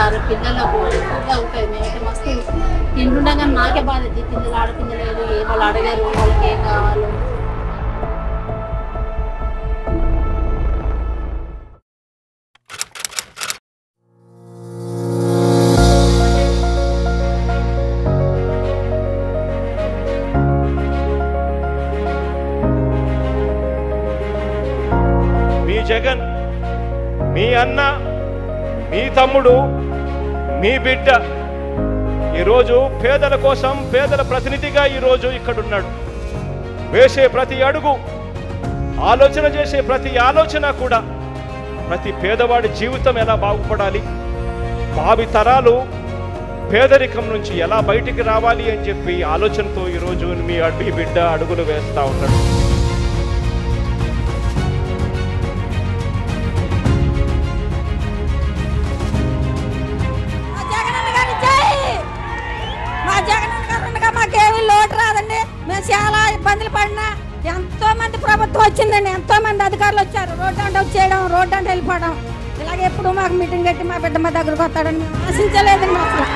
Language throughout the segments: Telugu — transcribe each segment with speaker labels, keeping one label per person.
Speaker 1: సార్ పిల్లలకు ఎక్కువగా అవుతాయి. మేమైతే మస్తు తింటుండగా నాకే బాధ, పిల్లలు ఆడపిల్లలేదు, వాళ్ళు అడగారు వాళ్ళకి ఏం కావాలో.
Speaker 2: మీ జగన్, మీ అన్న, మీ తమ్ముడు, మీ బిడ్డ ఈరోజు పేదల కోసం పేదల ప్రతినిధిగా ఈరోజు ఇక్కడున్నాడు. వేసే ప్రతి అడుగు, ఆలోచన చేసే ప్రతి ఆలోచన కూడా ప్రతి పేదవాడి జీవితం ఎలా బాగుపడాలి, భావి తరాలు పేదరికం నుంచి ఎలా బయటికి రావాలి అని చెప్పి ఆలోచనతో ఈరోజు మీ బిడ్డ అడుగులు వేస్తూ ఉన్నాడు.
Speaker 3: మాకేమీ లోటు రాదండి. మేము చాలా ఇబ్బందులు పడినా ఎంతో మంది ప్రభుత్వం వచ్చిందండి, ఎంతో మంది అధికారులు వచ్చారు. రోడ్డు అంటే వచ్చేయడం, రోడ్డు అంటే వెళ్ళిపోవడం, ఇలాగే ఎప్పుడు మాకు మీటింగ్ కట్టి మా బిడ్డ మా దగ్గరకు వస్తాడని మేము ఆశించలేదండి. అసలు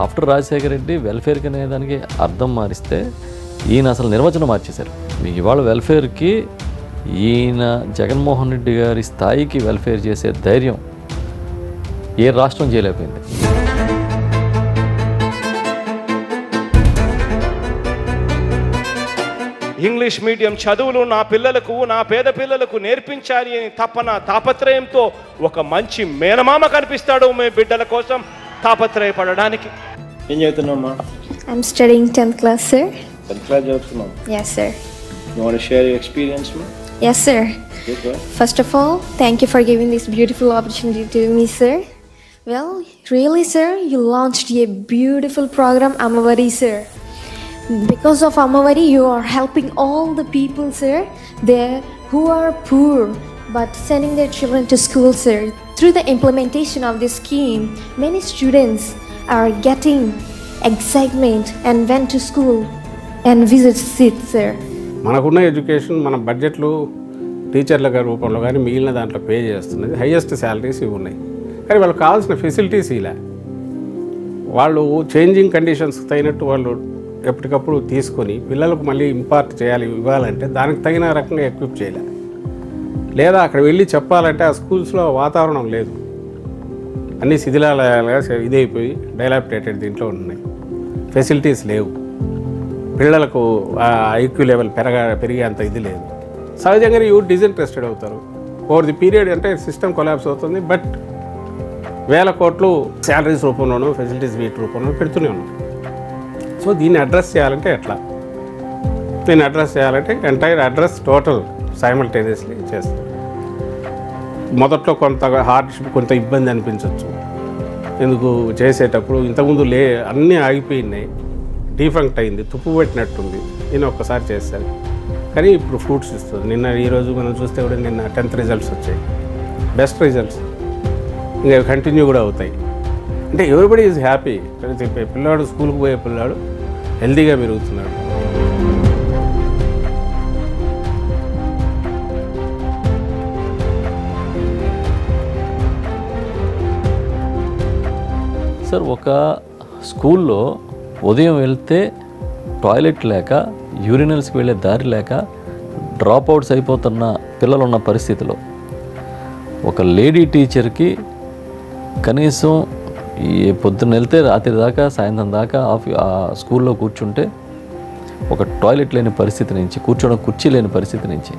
Speaker 4: ఆఫ్టర్ రాజశేఖర రెడ్డి వెల్ఫేర్కి అనేదానికి అర్థం మారిస్తే ఈయన అసలు నిర్వచనం మార్చేశారు. మీకు ఇవాళ వెల్ఫేర్కి ఈయన జగన్మోహన్ రెడ్డి గారి స్థాయికి వెల్ఫేర్ చేసే ధైర్యం ఏ రాష్ట్రం చేయలేకపోయింది.
Speaker 2: ఇంగ్లీష్ మీడియం చదువులు నా పిల్లలకు, నా పేద పిల్లలకు నేర్పించాలి అని తపన తాపత్రయంతో ఒక మంచి మేనమామ కనిపిస్తాడు మీ బిడ్డల కోసం తాపత్రయపడడానికి.
Speaker 5: ఏం చదువుతున్నామ్మా?
Speaker 6: I'm studying 10th class, sir.
Speaker 5: 10th class చదువుతున్నాం.
Speaker 6: Yes, sir.
Speaker 5: You want to share your experience, ma?
Speaker 6: Yes, sir.
Speaker 5: Good.
Speaker 6: First of all, thank you for giving this beautiful opportunity to me, sir. Well, really, sir, you launched a beautiful program, Amavari, sir. Because of Amavari, you are helping all the people, sir, there who are poor, but sending their children to school, sir. Through the implementation of this scheme, many students are getting excitement and went to school and visit it, sir.
Speaker 7: మనకున్న ఎడ్యుకేషన్ మన బడ్జెట్లు టీచర్ల రూపంలో కానీ మిగిలిన దాంట్లో పే చేస్తున్నది. హైయెస్ట్ శాలరీస్ ఇవి ఉన్నాయి, కానీ వాళ్ళకి కావాల్సిన ఫెసిలిటీస్ ఇలా వాళ్ళు చేంజింగ్ కండిషన్స్కి తగినట్టు వాళ్ళు ఎప్పటికప్పుడు తీసుకొని పిల్లలకు మళ్ళీ ఇంపార్ట్ చేయాలి, ఇవ్వాలంటే దానికి తగిన రకంగా ఎక్విప్ చేయలే. లేదా అక్కడ వెళ్ళి చెప్పాలంటే ఆ స్కూల్స్లో వాతావరణం లేదు, అన్ని శిథిలాలుగా ఇదైపోయి డైలాపిటేటెడ్ దీంట్లో ఉన్నాయి, ఫెసిలిటీస్ లేవు, పిల్లలకు ఐక్యూ లెవెల్ పెరిగే అంత ఇది లేదు. సహజంగానే యూత్ డిజింట్రెస్టెడ్ అవుతారు. ఓవర్ ది పీరియడ్ అంటే సిస్టమ్ కొలాప్స్ అవుతుంది. బట్ వేల కోట్లు శాలరీస్ రూపంలోనూ ఫెసిలిటీస్ వీటి రూపంలో పెడుతూనే ఉన్నారు. సో దీన్ని అడ్రస్ చేయాలంటే ఎట్లా, దీన్ని అడ్రస్ చేయాలంటే ఎంటైర్ అడ్రస్ టోటల్ సైమల్టేనియస్లీ చేస్తారు. మొదట్లో కొంత హార్డ్షిప్, కొంత ఇబ్బంది అనిపించవచ్చు. ఎందుకు చేసేటప్పుడు ఇంతకుముందు అన్నీ ఆగిపోయినాయి, డిఫంక్ట్ అయింది, తుప్పు పెట్టినట్టుంది. నేను ఒక్కసారి చేస్తాను, కానీ ఇప్పుడు ఫ్రూట్స్ ఇస్తుంది. ఈరోజు మనం చూస్తే కూడా నిన్న 10th రిజల్ట్స్ వచ్చాయి, బెస్ట్ రిజల్ట్స్. ఇంకా కంటిన్యూ కూడా అవుతాయి. అంటే ఎవ్రీబడి ఈజ్ హ్యాపీ. పిల్లాడు స్కూల్కి పోయే పిల్లాడు హెల్తీగా పెరుగుతున్నాడు.
Speaker 4: సార్, ఒక స్కూల్లో ఉదయం వెళ్తే టాయిలెట్ లేక, యూరినల్స్కి వెళ్ళే దారి లేక డ్రాప్ అవుట్స్ అయిపోతున్న పిల్లలు ఉన్న పరిస్థితిలో ఒక లేడీ టీచర్కి కనీసం పొద్దున్న వెళ్తే రాత్రి దాకా, సాయంత్రం దాకా ఆ స్కూల్లో కూర్చుంటే ఒక టాయిలెట్ లేని పరిస్థితి నుంచి, కూర్చోవడం కుర్చీ లేని పరిస్థితి నుంచి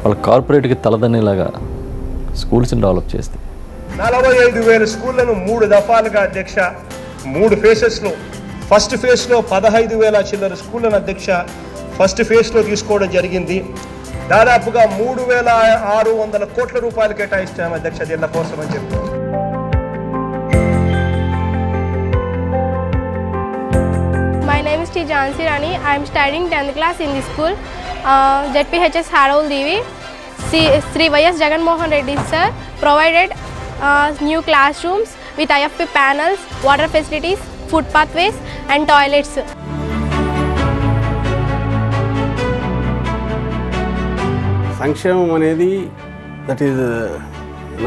Speaker 4: వాళ్ళ కార్పొరేట్కి తలదన్నేలాగా స్కూల్స్ని డెవలప్ చేస్తే
Speaker 2: 45,000 స్కూళ్లను 3 దఫాలుగా అధ్యక్ష, 3 ఫేసెస్లో, ఫస్ట్ ఫేజ్లో 15,000 చిల్లర స్కూళ్లను అధ్యక్ష ఫస్ట్ ఫేజ్లో తీసుకోవడం జరిగింది. దాదాపుగా 3,600 కోట్ల రూపాయలు కేటాయిస్తాం అధ్యక్ష దీళ్ళ కోసం అని చెప్పి.
Speaker 8: My name is T. Jansi Rani. I am studying 10th class in the school, ZPHS Harold Devi. Sri Y.S. Jagan Mohan Reddy sir provided new classrooms with IFP panels, water facilities, foot pathways and toilets.
Speaker 7: సంక్షేమం అనేది that is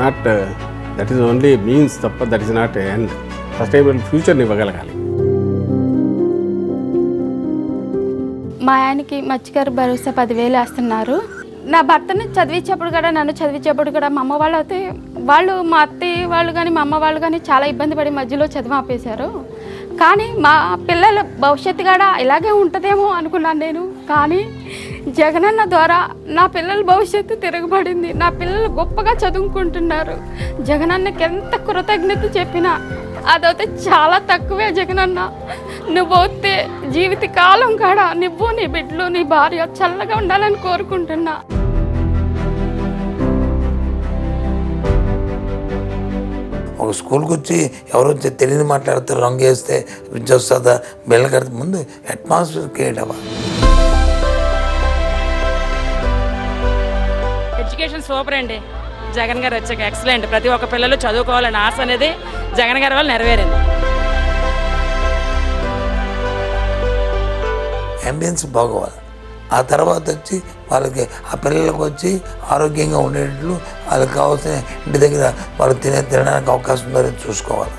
Speaker 7: not that is only means తప్ప that is not end. Sustainable ఫ్యూచర్ని ఇవ్వగలగాలి.
Speaker 9: మా ఆయనకి మత్స్యకార భరోసా 10,000 వేస్తున్నారు. నా భర్తని చదివించేప్పుడు కూడా, నన్ను చదివించేప్పుడు కూడా మా అమ్మ వాళ్ళు అయితే వాళ్ళు, మా అత్తయ్య వాళ్ళు కానీ మా అమ్మ వాళ్ళు కానీ చాలా ఇబ్బంది పడి మధ్యలో చదువు ఆపేశారు. కానీ మా పిల్లల భవిష్యత్తు కూడా ఇలాగే ఉంటుందేమో అనుకున్నాను నేను. కానీ జగనన్న ద్వారా నా పిల్లల భవిష్యత్తు తిరగబడింది. నా పిల్లలు గొప్పగా చదువుకుంటున్నారు. జగనన్నకి ఎంత కృతజ్ఞత చెప్పినా అదైతే చాలా తక్కువే. జగనన్న నువ్వు వస్తే జీవితకాలం కాడ నువ్వు, నీ బిడ్డలు, నీ భార్య చల్లగా ఉండాలని కోరుకుంటున్నా.
Speaker 10: ఒక స్కూల్కి వచ్చి ఎవరో తెలియని మాట్లాడితే రంగు వేస్తే విద్య వస్తుందా, బెల్ల కడితే ముందు అట్మాస్ఫియర్ క్రియేట్ అవ్వాలి.
Speaker 11: ఎడ్యుకేషన్ సూపర్ అండి. జగన్ గారు వచ్చాక ఎక్సలెంట్. ప్రతి ఒక్క పిల్లలు చదువుకోవాలని ఆశ అనేది జగన్ గారి వల్ల నెరవేరింది.
Speaker 10: అంబియన్స్ బాగోవాలి. ఆ తర్వాత వచ్చి వాళ్ళకి ఆ పిల్లలకు వచ్చి ఆరోగ్యంగా ఉండేటట్లు వాళ్ళకి కావాల్సిన ఇంటి దగ్గర వాళ్ళు తినడానికి అవకాశం ఉందని చూసుకోవాలి.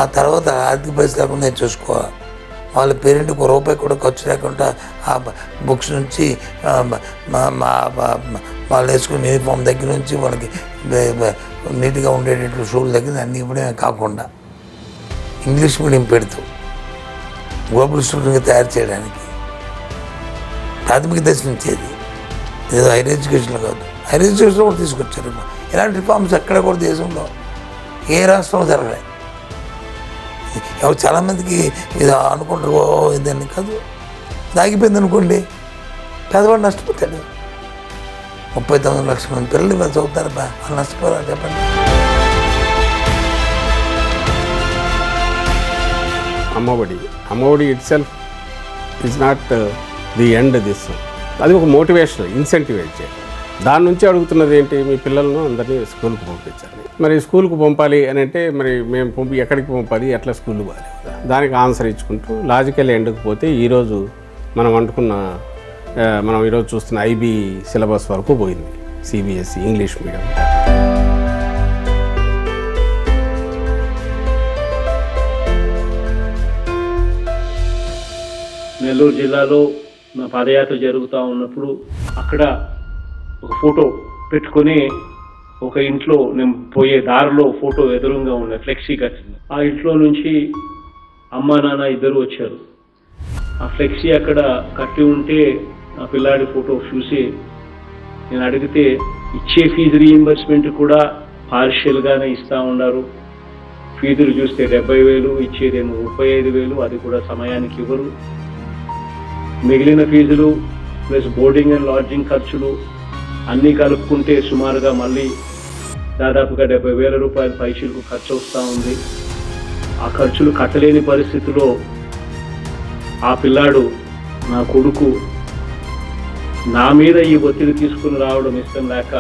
Speaker 10: ఆ తర్వాత ఆర్థిక పరిస్థితి లేకుండా చూసుకోవాలి. వాళ్ళ పేరెంట్కి రూపాయి కూడా ఖర్చు లేకుండా ఆ బుక్స్ నుంచి వాళ్ళు వేసుకునే యూనిఫామ్ దగ్గర నుంచి వాళ్ళకి నీట్గా ఉండేటట్లు షూల దగ్గర అన్నీ ఇవ్వడమే కాకుండా ఇంగ్లీష్ మీడియం పెడుతూ గ్లోబల్ స్టూడెంట్గా తయారు చేయడానికి ప్రాథమిక దశ నుంచి ఏదో హైయర్ ఎడ్యుకేషన్లో కాదు, హైయర్ ఎడ్యుకేషన్లో కూడా తీసుకొచ్చారు. ఇలాంటి రిఫార్మ్స్ ఎక్కడ కూడా దేశంలో ఏ రాష్ట్రంలో జరగలేదు. ఎవరు చాలామందికి ఇది అనుకుంటారు, ఓ ఇదని కాదు, దాగిపోయింది అనుకోండి, పేదవాడు నష్టపోతాడు. 39 లక్షల మంది పిల్లలు ఇవాళ చదువుతారు, వాళ్ళు నష్టపోరా చెప్పండి.
Speaker 7: Ammavodi itself is not the end this. అది ఒక మోటివేషన్, ఇన్సెంటివ్ చేయాలి. దాని నుంచి అడుగుతున్నది ఏంటి, మీ పిల్లలను అందరినీ స్కూల్కి పంపించాలి. మరి స్కూల్కి పంపాలి అని అంటే మరి మేము ఎక్కడికి పంపాలి, ఎట్లా స్కూల్కి పోవాలి, దానికి ఆన్సర్ ఇచ్చుకుంటూ లాజికల్ ఎండ్కి పోతే ఈరోజు మనం ఈరోజు చూస్తున్న ఐబీ సిలబస్ వరకు పోయింది. CBSE English medium.
Speaker 2: నెల్లూరు జిల్లాలో నా పాదయాత్ర జరుగుతూ ఉన్నప్పుడు అక్కడ ఒక ఫోటో పెట్టుకొని ఒక ఇంట్లో నేను పోయే దారిలో ఫోటో ఎదురుగా ఉన్న ఫ్లెక్సీ కట్టింది. ఆ ఇంట్లో నుంచి అమ్మ నాన్న ఇద్దరు వచ్చారు. ఆ ఫ్లెక్సీ అక్కడ కట్టి ఉంటే ఆ పిల్లాడి ఫోటో చూసి నేను అడిగితే ఇచ్చే ఫీజు రీయింబర్స్మెంట్ కూడా పార్షియల్గానే ఇస్తూ ఉన్నారు. ఫీజులు చూస్తే 70,000, ఇచ్చేదేమో 35,000, అది కూడా సమయానికి ఇవ్వరు. మిగిలిన ఫీజులు ప్లస్ బోర్డింగ్ అండ్ లాడ్జింగ్ ఖర్చులు అన్నీ కలుపుకుంటే సుమారుగా మళ్ళీ దాదాపుగా 70,000 రూపాయల పైసలకు ఖర్చు వస్తూ ఉంది. ఆ ఖర్చులు కట్టలేని పరిస్థితిలో ఆ పిల్లాడు, నా కొడుకు, నా మీద ఈ ఒత్తిడి తీసుకుని రావడం ఇష్టం లేక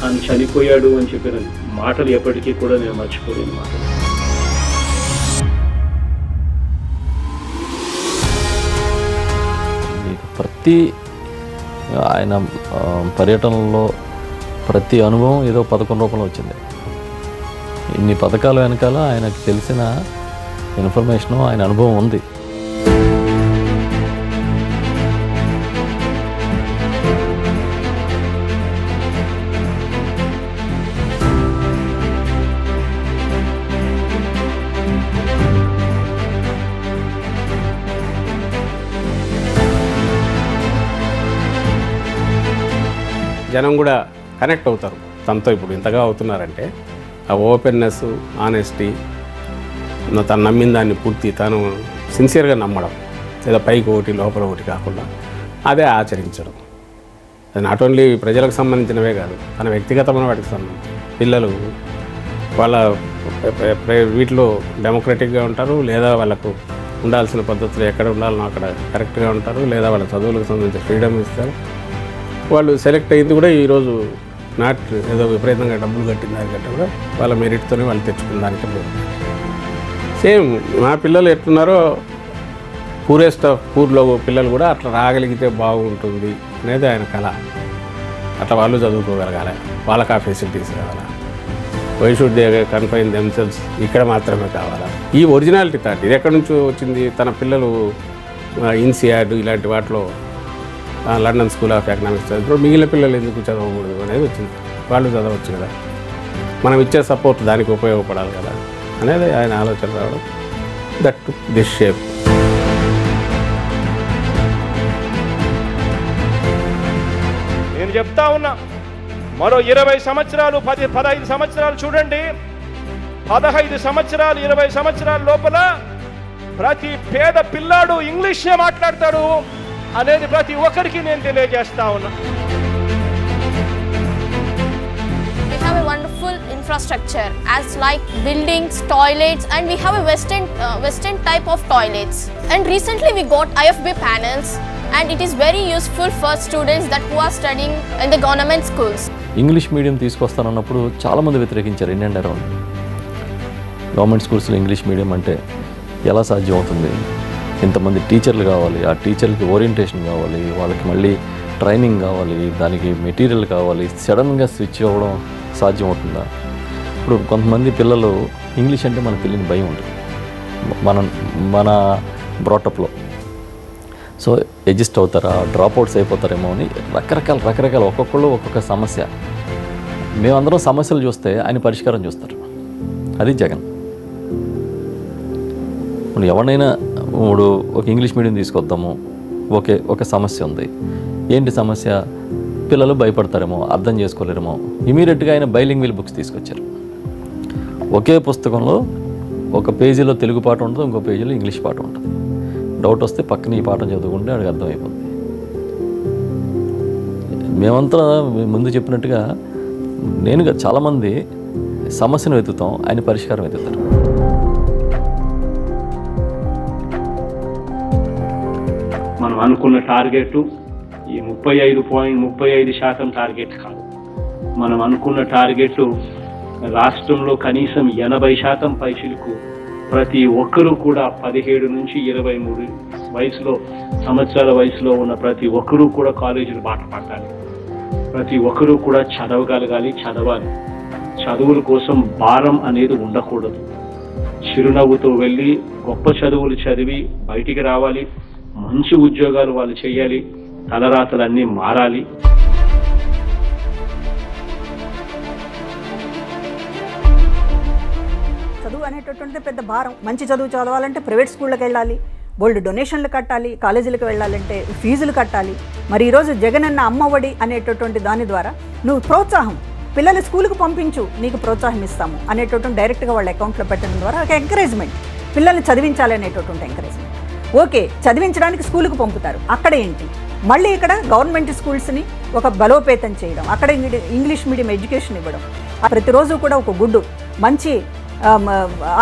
Speaker 2: ఆయన చనిపోయాడు అని చెప్పిన మాటలు ఎప్పటికీ కూడా నేను మర్చిపోలేని మాటలు.
Speaker 4: ప్రతి ఆయన పర్యటనలో ప్రతి అనుభవం ఏదో పథకం రూపంలో వచ్చింది. ఇన్ని పథకాల వెనకాల ఆయనకు తెలిసిన ఇన్ఫర్మేషను, ఆయన అనుభవం ఉంది.
Speaker 7: జనం కూడా కనెక్ట్ అవుతారు తనతో. ఇప్పుడు ఇంతగా అవుతున్నారంటే ఆ ఓపెన్నెస్, ఆనెస్టీ, తను నమ్మిన దాన్ని పూర్తి తను సిన్సియర్గా నమ్మడం, లేదా పైకి ఒకటి లోపల ఒకటి కాకుండా అదే ఆచరించడం. అది నాట్ ఓన్లీ ప్రజలకు సంబంధించినవే కాదు, తన వ్యక్తిగతమైన వాటికి సంబంధించి. పిల్లలు వాళ్ళ వీటిలో డెమోక్రటిక్గా ఉంటారు, లేదా వాళ్ళకు ఉండాల్సిన పద్ధతులు ఎక్కడ ఉండాలనో అక్కడ కరెక్ట్గా ఉంటారు, లేదా వాళ్ళ చదువులకు సంబంధించిన ఫ్రీడమ్ ఇస్తారు. వాళ్ళు సెలెక్ట్ అయింది కూడా ఈరోజు నాట్ ఏదో విపరీతంగా డబ్బులు కట్టిన దానికంటే కూడా వాళ్ళ మెరిట్తోనే వాళ్ళు తెచ్చుకున్న దానికంటే సేమ్ మా పిల్లలు ఎట్లున్నారో పూరెస్ట్ ఆఫ్ పూర్లో పిల్లలు కూడా అట్లా రాగలిగితే బాగుంటుంది అనేది ఆయన కళ. అట్లా వాళ్ళు చదువుకోగలగాలి, వాళ్ళకి ఆ ఫెసిలిటీస్ కావాలా. Why should they confine themselves, ఇక్కడ మాత్రమే కావాలా. ఈ ఒరిజినాలిటీ థాట్ ఇది ఎక్కడి నుంచి వచ్చింది? తన పిల్లలు ఇన్సియాడ్ ఇలాంటి వాటిలో లండన్ స్కూల్ ఆఫ్ ఎకనామిక్స్ చదువుతారు, మిగిలిన పిల్లలు ఎందుకు చదవకూడదు అనేది వచ్చింది. వాళ్ళు చదవచ్చు కదా, మనం ఇచ్చే సపోర్ట్ దానికి ఉపయోగపడాలి కదా అనేది ఆయన ఆలోచన రావడం. That this shape.
Speaker 2: నేను చెప్తా ఉన్నా, మరో 20 సంవత్సరాలు 15 సంవత్సరాలు చూడండి, 15 సంవత్సరాలు 20 సంవత్సరాల లోపల ప్రతి పేద పిల్లాడు ఇంగ్లీషే మాట్లాడతాడు అనేది ప్రతి ఒక్కరికి నేను తెలియజేస్తా ఉన్నా.
Speaker 12: We have a wonderful infrastructure as like buildings, toilets, and we have a western type of toilets. And recently we got IFB panels, and it is very useful for students that who are studying in the government schools.
Speaker 4: English medium తీసుకొస్తానన్నప్పుడు చాలామంది వ్యతిరేకించారు. ఇండియన్ అరౌండ్ గవర్నమెంట్ స్కూల్స్లో ఇంగ్లీష్ మీడియం అంటే ఎలా సాధ్యం అవుతుంది? ఇంతమంది టీచర్లు కావాలి, ఆ టీచర్లకి ఓరియంటేషన్ కావాలి, వాళ్ళకి మళ్ళీ ట్రైనింగ్ కావాలి, దానికి మెటీరియల్ కావాలి, సడన్గా స్విచ్ అవ్వడం సాధ్యం అవుతుందా? ఇప్పుడు కొంతమంది పిల్లలు ఇంగ్లీష్ అంటే మనకు తెలియని భయం ఉంటుంది మన బ్రాటప్లో. సో అడ్జస్ట్ అవుతారా, డ్రాప్ అవుట్స్ అయిపోతారేమో అని రకరకాల ఒక్కొక్కళ్ళు ఒక్కొక్క సమస్య. మేమందరం సమస్యలు చూస్తే ఆయన పరిష్కారం చూస్తారు. అది జగన్. ఇప్పుడు ఎవరినైనా ఇప్పుడు ఒక ఇంగ్లీష్ మీడియం తీసుకొద్దాము, ఓకే, ఒక సమస్య ఉంది. ఏంటి సమస్య? పిల్లలు భయపడతారేమో, అర్థం చేసుకోలేరేమో. ఇమీడియట్గా ఆయన బైలింగ్వల్ బుక్స్ తీసుకొచ్చారు. ఒకే పుస్తకంలో ఒక పేజీలో తెలుగు పాఠం ఉంటుంది, ఇంకో పేజీలో ఇంగ్లీష్ పాఠం ఉంటుంది. డౌట్ వస్తే పక్కన ఈ పాఠం చదువుకుంటే వాడికి అర్థమైపోతుంది. మేమంతా ముందు చెప్పినట్టుగా నేనుగా చాలామంది సమస్యను వెతుకుతాం, ఆయన పరిష్కారం వెతుకుతారు.
Speaker 2: మనం అనుకున్న టార్గెట్ ఈ 35.35% టార్గెట్ కాదు. మనం అనుకున్న టార్గెట్ రాష్ట్రంలో కనీసం 80% పైచిలకు ప్రతి ఒక్కరూ కూడా 17 నుంచి 23 సంవత్సరాల వయసులో ఉన్న ప్రతి ఒక్కరూ కూడా కాలేజీలు బాట పట్టాలి. ప్రతి ఒక్కరూ కూడా చదవగలగాలి, చదవాలి. చదువుల కోసం భారం అనేది ఉండకూడదు. చిరునవ్వుతో వెళ్ళి గొప్ప చదువులు చదివి బయటికి రావాలి. మంచి ఉద్యోగాలు వాళ్ళు చేయాలి. తలరాతలన్నీ మారాలి.
Speaker 13: చదువు అనేటటువంటిది పెద్ద భారం. మంచి చదువు చదవాలంటే ప్రైవేట్ స్కూళ్ళకి వెళ్ళాలి, బోల్డ్ డొనేషన్లు కట్టాలి, కాలేజీలకు వెళ్ళాలంటే ఫీజులు కట్టాలి. మరి ఈరోజు జగనన్న అమ్మఒడి అనేటటువంటి దాని ద్వారా నువ్వు ప్రోత్సాహం, పిల్లలు స్కూల్కి పంపించు, నీకు ప్రోత్సాహం ఇస్తాము అనేటటువంటి డైరెక్ట్గా వాళ్ళ అకౌంట్లో పెట్టడం ద్వారా ఒక ఎంకరేజ్మెంట్, పిల్లల్ని చదివించాలి అనేటటువంటి ఎంకరేజ్మెంట్. ఓకే, చదివించడానికి స్కూల్కి పంపుతారు, అక్కడ ఏంటి? మళ్ళీ ఇక్కడ గవర్నమెంట్ స్కూల్స్ని ఒక బలోపేతం చేయడం, అక్కడ ఇంగ్లీష్ మీడియం ఎడ్యుకేషన్ ఇవ్వడం, ప్రతిరోజు కూడా ఒక గుడ్డు, మంచి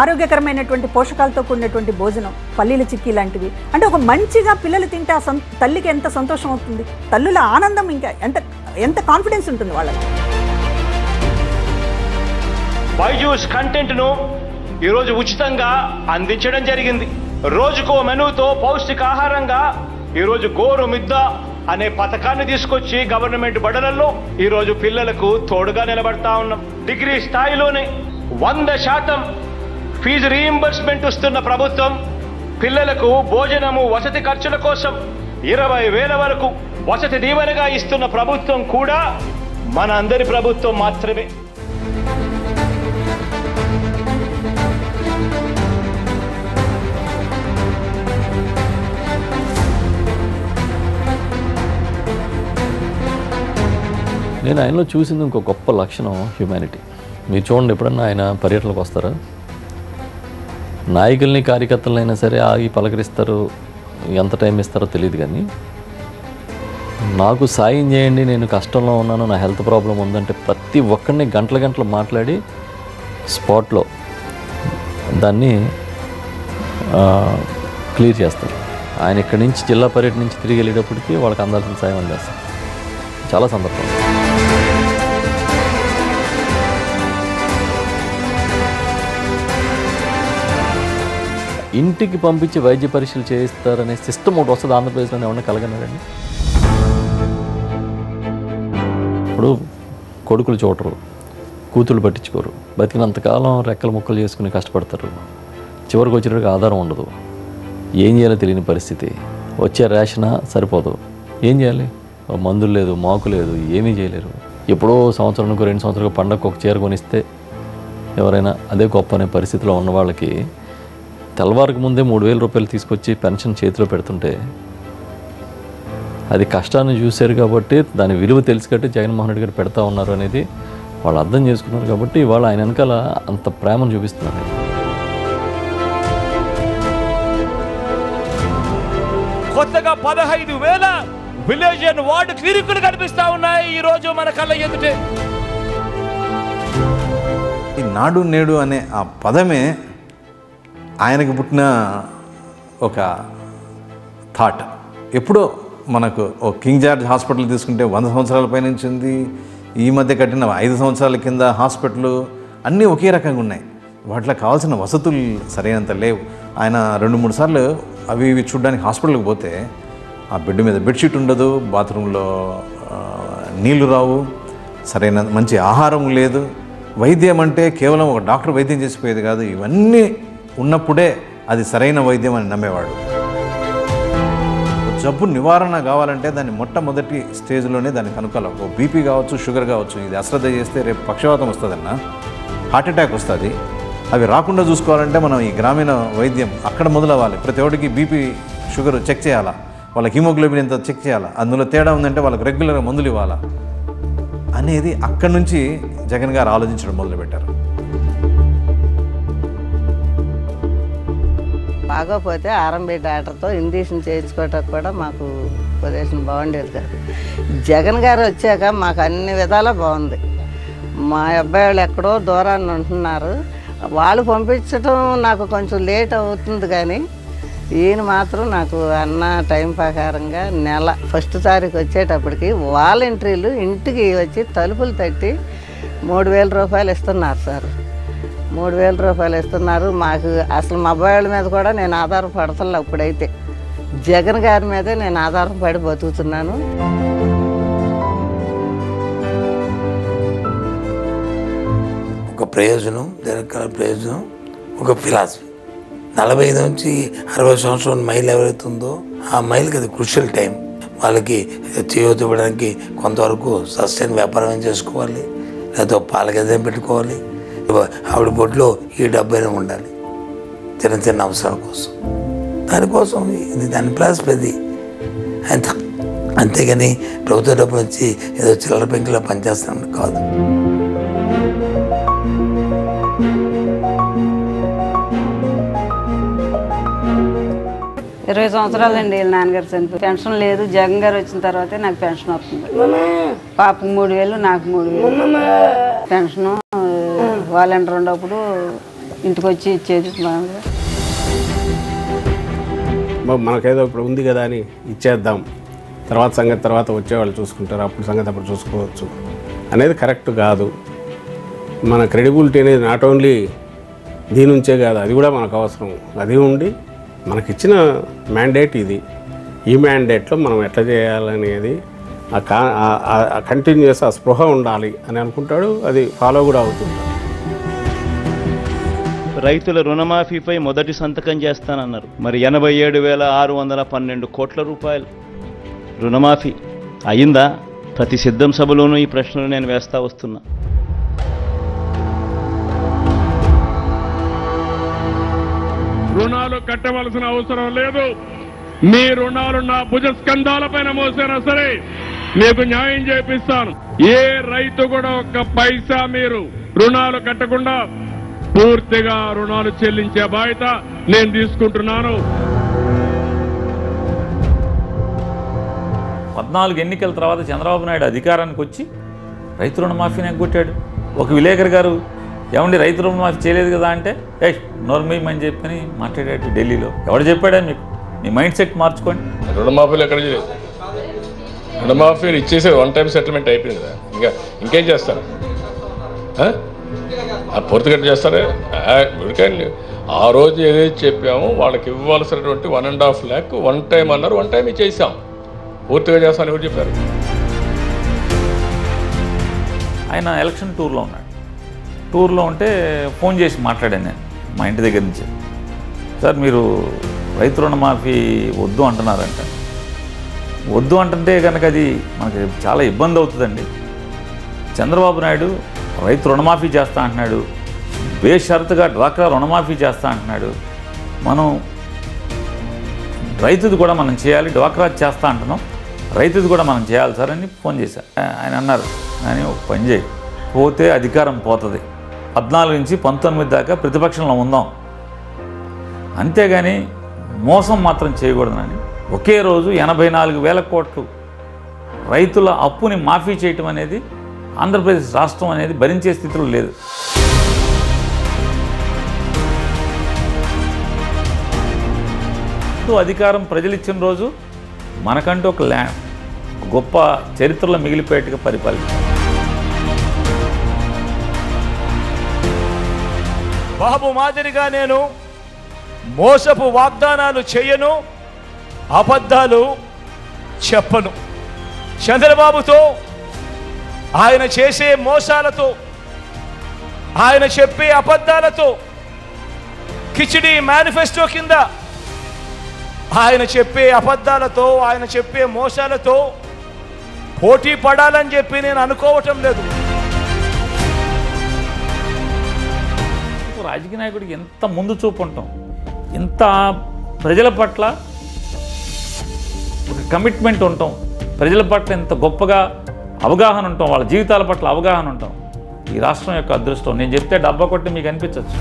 Speaker 13: ఆరోగ్యకరమైనటువంటి పోషకాలతో కూడినటువంటి భోజనం, పల్లీల చిక్కీ లాంటివి. అంటే ఒక మంచిగా పిల్లలు తింటే ఆ తల్లికి ఎంత సంతోషం అవుతుంది, తల్లుల ఆనందం ఇంకా ఎంత కాన్ఫిడెన్స్ ఉంటుంది వాళ్ళకి.
Speaker 2: బైజూస్ కంటెంట్ను ఈరోజు ఉచితంగా అందించడం జరిగింది. రోజుకో మెనూతో పౌష్టికాహారంగా ఈరోజు గోరు మిద్ద అనే పథకాన్ని తీసుకొచ్చి గవర్నమెంట్ బడులలో ఈరోజు పిల్లలకు తోడుగా నిలబడతా ఉన్నాం. డిగ్రీ స్థాయిలోనే 100% ఫీజు రీయింబర్స్మెంట్ ఇస్తున్న ప్రభుత్వం, పిల్లలకు భోజనము వసతి ఖర్చుల కోసం 20,000 వరకు వసతి దీవెనగా ఇస్తున్న ప్రభుత్వం కూడా మన అందరి ప్రభుత్వం మాత్రమే.
Speaker 4: నేను ఆయనలో చూసింది ఇంకో గొప్ప లక్షణం హ్యూమానిటీ. మీరు చూడండి, ఎప్పుడన్నా ఆయన పర్యటనకు వస్తారా, నాయకుల్ని కార్యకర్తలైనా సరే ఆగి పలకరిస్తారు, ఎంత టైం ఇస్తారో తెలియదు. కానీ నాకు సాయం చేయండి, నేను కష్టంలో ఉన్నాను, నా హెల్త్ ప్రాబ్లం ఉందంటే ప్రతి ఒక్కరిని గంటలు మాట్లాడి స్పాట్లో దాన్ని క్లియర్ చేస్తారు. ఆయన ఇక్కడి నుంచి జిల్లా పర్యటన నుంచి తిరిగి వెళ్ళేటప్పటికి వాళ్ళకి అందాల్సిన సాయం అందేస్తారు. చాలా సందర్భం. ఇంటికి పంపించి వైద్య పరీక్షలు చేయిస్తారనే సిస్టమ్ ఒకటి వస్తుంది ఆంధ్రప్రదేశ్లోనే ఏమన్నా కలగన్నారండి? ఇప్పుడు కొడుకులు చూడరు, కూతుళ్ళు పట్టించుకోరు, బతికినంతకాలం రెక్కలు ముక్కలు చేసుకుని కష్టపడతారు. చివరికి వచ్చేటప్పటికి ఆధారం ఉండదు, ఏం చేయాలో తెలియని పరిస్థితి. వచ్చే రేషన్ సరిపోదు, ఏం చేయాలి? మందులు లేదు, మాకు లేదు, ఏమీ చేయలేరు. ఎప్పుడో సంవత్సరానికి 2 సంవత్సరాలకు పండగకు ఒక చీర కొనిస్తే ఎవరైనా అదే గొప్ప అనే పరిస్థితిలో ఉన్న వాళ్ళకి తెల్లవారికి ముందే 3,000 రూపాయలు తీసుకొచ్చి పెన్షన్ చేతిలో పెడుతుంటే అది కష్టాన్ని చూశారు కాబట్టి దాని విలువ తెలిసి కట్టి జగన్మోహన్ రెడ్డి గారు పెడతా ఉన్నారు అనేది వాళ్ళు అర్థం చేసుకున్నారు కాబట్టి ఇవాళ ఆయన వెనకాల అంత ప్రేమను చూపిస్తున్నారు.
Speaker 2: కొత్తగా 15,000 విలేజ్ అండ్ వార్డు క్లినిక్లు కనిపిస్తా ఉన్నాయి ఈ రోజు మన కళ్ళ ఎదుటే.
Speaker 14: ఈ నాడు నేడు అనే ఆ పదమే ఆయనకి పుట్టిన ఒక థాట్. ఎప్పుడో మనకు ఓ కింగ్ జార్జ్ హాస్పిటల్ తీసుకుంటే 100 సంవత్సరాల పైనుంచి ఉంది. ఈ మధ్య కట్టిన 5 సంవత్సరాల కింద హాస్పిటల్ అన్నీ ఒకే రకంగా ఉన్నాయి. వాటిలో కావాల్సిన వసతులు సరైనంత లేవు. ఆయన 2-3 సార్లు అవి ఇవి చూడడానికి హాస్పిటల్కి పోతే ఆ బెడ్ మీద బెడ్షీట్ ఉండదు, బాత్రూంలో నీళ్లు రావు, సరైన మంచి ఆహారం లేదు. వైద్యం అంటే కేవలం ఒక డాక్టర్ వైద్యం చేసిపోయేది కాదు, ఇవన్నీ ఉన్నప్పుడే అది సరైన వైద్యం అని నమ్మేవాడు. జబ్బు నివారణ కావాలంటే దాన్ని మొట్టమొదటి స్టేజ్లోనే దాన్ని కనుక్కోవాలి. ఓ బీపీ కావచ్చు, షుగర్ కావచ్చు, ఇది అశ్రద్ధ చేస్తే రేపు పక్షవాతం వస్తుందన్న, హార్ట్ అటాక్ వస్తుంది. అవి రాకుండా చూసుకోవాలంటే మనం ఈ గ్రామీణ వైద్యం అక్కడ మొదలవ్వాలి. ప్రతి ఒక్కటికి బీపీ షుగర్ చెక్ చేయాలా, వాళ్ళకి హిమోగ్లోబిన్ ఎంత చెక్ చేయాలా, అందులో తేడా ఉందంటే వాళ్ళకి రెగ్యులర్గా మందులు ఇవ్వాలా అనేది అక్కడి నుంచి జగన్ గారు ఆలోచించడం మొదలుపెట్టారు.
Speaker 15: బాగోపోతే ఆర్ఎంబీ డాక్టర్తో ఇంజక్షన్ చేయించుకోవటానికి కూడా మాకు పొజిషన్ బాగుండేది కాదు. జగన్ గారు వచ్చాక మాకు అన్ని విధాలా బాగుంది. మా అబ్బాయి వాళ్ళు ఎక్కడో దూరాన్ని ఉంటున్నారు, వాళ్ళు పంపించడం నాకు కొంచెం లేట్ అవుతుంది, కానీ ఈయన మాత్రం నాకు అన్న టైం ప్రకారంగా నెల 1వ తారీఖు వచ్చేటప్పటికి వాలంటీర్లు ఇంటికి వచ్చి తలుపులు తట్టి 3,000 రూపాయలు ఇస్తున్నారు సార్. 3,000 రూపాయలు ఇస్తున్నారు. మాకు అసలు మా అబ్బాయి వాళ్ళ మీద కూడా నేను ఆధారపడుతున్నా. ఇప్పుడైతే జగన్ గారి మీదే నేను ఆధారపడి బతుకుతున్నాను.
Speaker 10: ఒక ప్రయోజనం, దీర్ఘకాల ప్రయోజనం, ఒక ఫిలాసఫీ. 45 నుంచి 60 సంవత్సరాల మైల్ ఎవరైతే ఉందో ఆ మైల్కి అది క్రూషియల్ టైం. వాళ్ళకి చేయూత ఇవ్వడానికి కొంతవరకు సస్టైన్ వ్యాపారం చేసుకోవాలి, లేకపోతే పాల గదేం పెట్టుకోవాలి, ఆవిడ బొడ్లో ఈ డబ్బైనా ఉండాలి చిన్న చిన్న అవసరాల కోసం. దానికోసం ఇది దాని ఫిలాసఫీ. అంతేగాని ప్రభుత్వ డబ్బు నుంచి ఏదో చిల్లర పెంకులో పనిచేస్తాను కాదు.
Speaker 16: 20 సంవత్సరాలండి వీళ్ళ నాన్నగారు చనిపోయి. పెన్షన్ లేదు, జగన్ గారు వచ్చిన తర్వాతే నాకు పెన్షన్ వస్తుంది. పాపకు 3,000, నాకు 3,000 పెన్షను. వాలంటీర్ ఉన్నప్పుడు ఇంటికి వచ్చి ఇచ్చేది.
Speaker 7: మనకేదో ఇప్పుడు ఉంది కదా అని ఇచ్చేద్దాం, తర్వాత సంగతి తర్వాత వచ్చేవాళ్ళు చూసుకుంటారు, అప్పుడు సంగతి అప్పుడు చూసుకోవచ్చు అనేది కరెక్ట్ కాదు. మన క్రెడిబిలిటీ అనేది నాట్ ఓన్లీ దీని నుంచే కాదు, అది కూడా మనకు అవసరం. అది ఉండి మనకిచ్చిన మ్యాండేట్ ఇది. ఈ మ్యాండేట్లో మనం ఎట్లా చేయాలనేది కంటిన్యూస్ ఆ స్పృహ ఉండాలి అని అనుకుంటాడు. అది ఫాలో కూడా అవుతుంది.
Speaker 2: రైతుల రుణమాఫీపై మొదటి సంతకం చేస్తానన్నారు. మరి 87,612 కోట్ల రూపాయలు రుణమాఫీ అయిందా? ప్రతి సిద్ధం సభలోనూ ఈ ప్రశ్నలు నేను వేస్తా వస్తున్నా.
Speaker 17: రుణాలు కట్టవలసిన అవసరం లేదు. మీ రుణాలు నా భుజస్కంధాలపైన మోసినా సరే మీకు న్యాయం చేపిస్తాను. ఏ రైతు కూడా ఒక్క పైసా మీరు రుణాలు కట్టకుండా పూర్తిగా రుణాలు చెల్లించే బాధ్యత నేను తీసుకుంటున్నాను.
Speaker 18: 14 ఎన్నికల తర్వాత చంద్రబాబు నాయుడు అధికారానికి వచ్చి రైతు రుణమాఫీని ఎగ్గొట్టాడు. ఒక విలేకరు గారు ఏమండి రైతు రుణమాఫీ చేయలేదు కదా అంటే నోర్మేయమని చెప్పని మాట్లాడాడు ఢిల్లీలో. ఎవడు చెప్పాడా మీకు? మీ మైండ్ సెట్ మార్చుకోండి.
Speaker 17: రుణమాఫీలు ఎక్కడ చేయలేదు. రుణమాఫీలు ఇచ్చేసే వన్ టైం సెటిల్మెంట్ అయిపోయింది కదా, ఇంకేం చేస్తారు? పూర్తిగా చేస్తారే. ఆ రోజు ఏదైతే చెప్పామో వాళ్ళకి ఇవ్వాల్సినటువంటి 1.5 lakh వన్ టైం అన్నారు, వన్ టైం ఇచ్చేసాం. పూర్తిగా చేస్తాను ఎవరు చెప్పారు?
Speaker 18: ఆయన ఎలక్షన్ టూర్లో ఉన్నాడు. టూర్లో ఉంటే ఫోన్ చేసి మాట్లాడాను నేను మా ఇంటి దగ్గర నుంచి. సార్ మీరు రైతు రుణమాఫీ వద్దు అంటున్నారంట. వద్దు అంటుంటే కనుక అది మనకి చాలా ఇబ్బంది అవుతుందండి. చంద్రబాబు నాయుడు రైతు రుణమాఫీ చేస్తా అంటున్నాడు, బేషరతుగా డ్వాక్రా రుణమాఫీ చేస్తా అంటున్నాడు. మనం రైతుది కూడా మనం చేయాలి, డ్వాక్రా చేస్తా అంటున్నాం, రైతుది కూడా మనం చేయాలి సార్ అని ఫోన్ చేశాను. ఆయన అన్నారు, కానీ ఒక పని చేయి, పోతే అధికారం పోతుంది, 14 నుంచి 19 దాకా ప్రతిపక్షంలో ఉందాం, అంతేగాని మోసం మాత్రం చేయకూడదని ఒకే రోజు 84,000 కోట్లు రైతుల అప్పుని మాఫీ చేయటం అనేది ఆంధ్రప్రదేశ్ రాష్ట్రం అనేది భరించే స్థితిలో లేదు. అధికారం ప్రజలు ఇచ్చిన రోజు మనకంటూ ఒక గొప్ప చరిత్రలో మిగిలిపోయేట్టుగా పరిపాలించారు.
Speaker 2: బాబు మాదిరిగా నేను మోసపు వాగ్దానాలు చేయను, అబద్ధాలు చెప్పను. చంద్రబాబుతో, ఆయన చేసే మోసాలతో, ఆయన చెప్పే అబద్ధాలతో, కిచిడి మేనిఫెస్టో కింద ఆయన చెప్పే అబద్ధాలతో, ఆయన చెప్పే మోసాలతో పోటీ పడాలని చెప్పి నేను అనుకోవటం లేదు.
Speaker 18: రాజకీయ నాయకుడికి ఎంత ముందు చూపు ఉంటాం, ఇంత ప్రజల పట్ల ఒక కమిట్మెంట్ ఉంటాం, ప్రజల పట్ల ఎంత గొప్పగా అవగాహన ఉంటాం, వాళ్ళ జీవితాల పట్ల అవగాహన ఉంటాం. ఈ రాష్ట్రం యొక్క అదృష్టం. నేను చెప్తే డబ్బా కొట్టి మీకు అనిపించవచ్చు.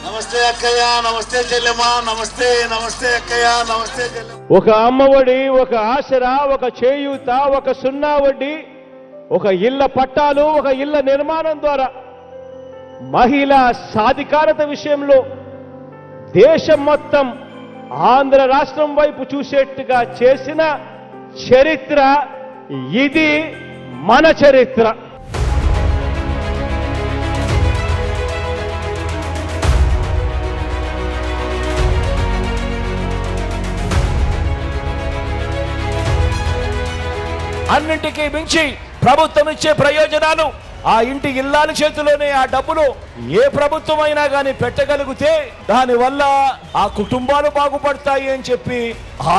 Speaker 19: నమస్తే అక్కయ్య, నమస్తే చెల్లెమ్మ, నమస్తే నమస్తే అక్కయ్య, నమస్తే చెల్లెమ్మ.
Speaker 2: ఒక అమ్మఒడి, ఒక ఆసరా, ఒక చేయూత, ఒక సున్నా వడ్డీ, ఒక ఇళ్ల పట్టాలు, ఒక ఇళ్ల నిర్మాణం ద్వారా మహిళా సాధికారత విషయంలో దేశం మొత్తం ఆంధ్ర రాష్ట్రం వైపు చూసేట్టుగా చేసిన చరిత్ర ఇది, మన చరిత్ర. అన్నింటికీ మించి ప్రభుత్వం ఇచ్చే ప్రయోజనాలు ఆ ఇంటి ఇల్లాల చేతిలోనే ఆ డబ్బులు ఏ ప్రభుత్వం అయినా కానీ పెట్టగలిగితే దానివల్ల ఆ కుటుంబాలు బాగుపడతాయి అని చెప్పి